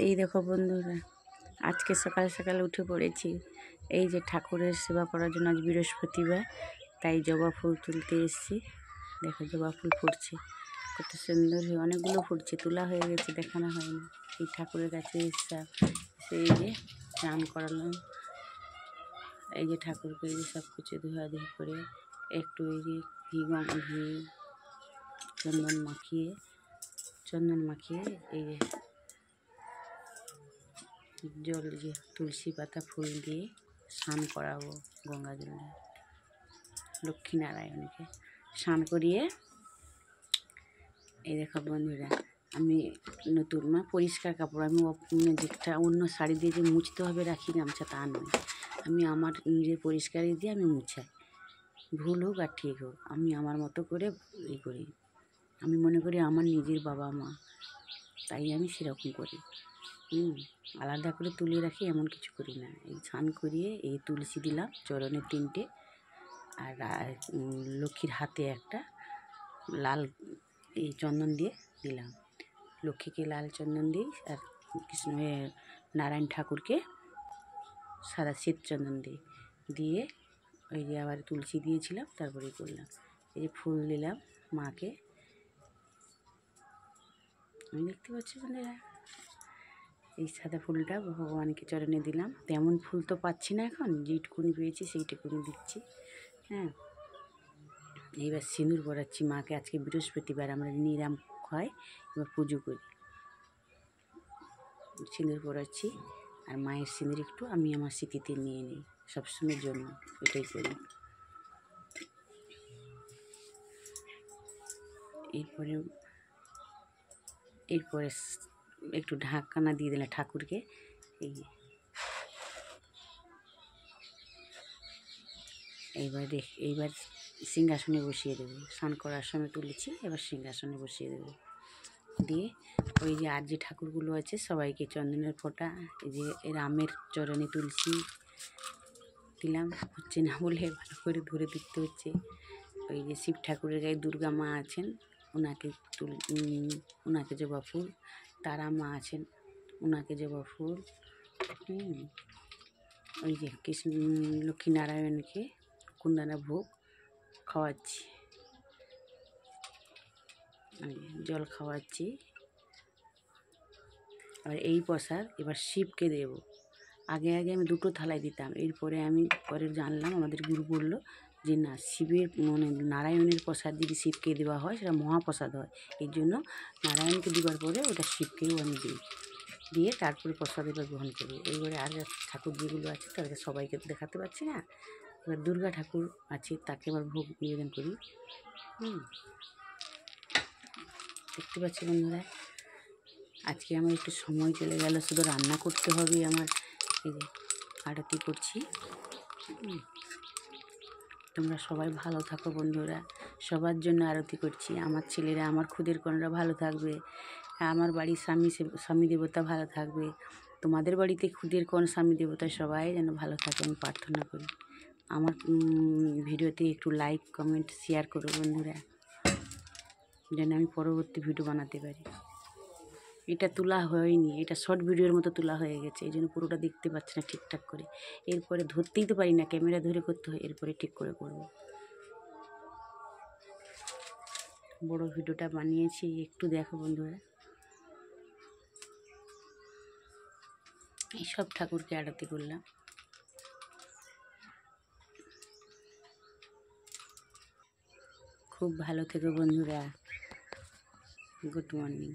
এই দেখো বন্ধুরা, আজকে সকাল সকাল উঠে পড়েছি। এই যে ঠাকুরের সেবা করার জন্য আজ বৃহস্পতিবার, তাই জবা ফুল তুলতে এসেছি। দেখো জবা ফুল ফুটছে, কত সুন্দর, অনেকগুলো ফুটছে, তোলা হয়ে গেছে, দেখানো হয়নি। এই ঠাকুরের কাছে এসেছিলাম, সেই যে স্নান করালাম। এই যে ঠাকুরকে এই যে সব কিছু ধোয়াধুয়ি করে একটু এই যে ঘি চন্দন মাখিয়ে এই যে জল দিয়ে তুলসী পাতা ফুল দিয়ে স্নান করাবো। গঙ্গা জল দিয়ে লক্ষ্মীনারায়ণকে স্নান করিয়ে, এই দেখো বন্ধুরা, আমি নতুন পরিষ্কার কাপড়, আমি যেটা অন্য শাড়ি দিয়ে যে মুছতে হবে রাখি গামছা, তা নয়। আমি আমার নিজের পরিষ্কারই দিয়ে আমি মুছাই, ভুল হোক আর ঠিক হোক, আমি আমার মতো করে করি। আমি মনে করি আমার নিজের বাবা মা, তাই আমি সেরকম করি। আলাদা করে তুলে রাখি এমন কিছু করি না। এই স্নান করিয়ে এই তুলসী দিলাম চরণে 3টে, আর লক্ষ্মীর হাতে একটা লাল এই চন্দন দিয়ে দিলাম। লক্ষ্মীকে লাল চন্দন দিই, আর নারায়ণ ঠাকুরকে সাদা শ্বেত চন্দন দিয়ে ওই যে আবার তুলসী দিয়েছিলাম, তারপরে করলাম। এই যে ফুল দিলাম মাকে, আমি দেখতে পাচ্ছি বন্ধুরা, এই সাদা ফুলটা ভগবানকে চরণে দিলাম। তেমন ফুল তো পাচ্ছি না এখন, যেটুকুনি পেয়েছি সেইটুকুনি দিচ্ছি। হ্যাঁ, এইবার সিঁদুর পরাচ্ছি মাকে। আজকে বৃহস্পতিবার, আমরা নিরাম খাই, এবার পুজো করি। সিঁদুর পরাচ্ছি, আর মায়ের সিঁদুর একটু আমি আমার স্মৃতিতে নিয়ে নিই সবসময়ের জন্য, এটাই করি। এরপরে একটু ঢাকনা দিয়ে দিলাম ঠাকুরকে। এইবার সিংহাসনে বসিয়ে দেবো। স্নান করার সময় তুলেছি, এবার সিংহাসনে বসিয়ে দেবো। দিয়ে ওই যে আর যে ঠাকুরগুলো আছে সবাইকে চন্দনের ফোঁটা, এই যে রামের চরণে তুলসী দিলাম, হচ্ছে না বলে ভালো করে ধরে দিতে হচ্ছে। ওই যে শিব ঠাকুরের গায়ে দুর্গা মা আছেন, ওনাকে জবা ফুল। তারা মা আছেন, ওনাকে জবা ফুল। ওই যে লক্ষ্মীনারায়ণকে কুন্দানা ভোগ খাওয়াচ্ছি, জল খাওয়াচ্ছি। আর এই প্রসাদ এবার শিবকে দেব। আগে আমি 2টো থালায় দিতাম, এরপরে আমি পরে জানলাম, আমাদের গুরু বললো যে না, শিবের নারায়ণের প্রসাদ যদি শিবকে দেওয়া হয় সেটা মহাপ্রসাদ হয়। এই জন্য নারায়ণকে দেওয়ার পরে ওটা শিবকেও আমি দিই, দিয়ে তারপরে প্রসাদ এবার গ্রহণ করি। এইবারে আর ঠাকুর যেগুলো আছে তাদেরকে সবাইকে দেখাতে পারছি না। এবার দুর্গা ঠাকুর আছে, তাকে এবার ভোগ নিবেদন করি। দেখতে পাচ্ছি বন্ধুরা, আজকে আমার একটু সময় চলে গেল, শুধু রান্না করতে হবে আমার। এই যে আরতি করছি। তোমরা সবাই ভালো থাকো বন্ধুরা, সবার জন্য আরতি করছি। আমার ছেলেরা, আমার খুদের কন্যা ভালো থাকবে, আমার বাড়ির স্বামী দেবতা ভালো থাকবে, তোমাদের বাড়িতে খুদের কোন স্বামী দেবতা সবাই যেন ভালো থাকে, আমি প্রার্থনা করি। আমার ভিডিওতে একটু লাইক কমেন্ট শেয়ার করো বন্ধুরা, যেন আমি পরবর্তী ভিডিও বানাতে পারি। এটা তোলা হয়নি, এটা শর্ট ভিডিওর মতো তোলা হয়ে গেছে, এই জন্য পুরোটা দেখতে পাচ্ছি না ঠিকঠাক করে। এরপরে ধরতেই তো পারি না, ক্যামেরা ধরে করতে হয়, এরপরে ঠিক করে করব। বড় ভিডিওটা বানিয়েছি, একটু দেখো বন্ধুরা। এই সব ঠাকুরকে আরতি করলাম। খুব ভালো থেকো বন্ধুরা, গুড মর্নিং।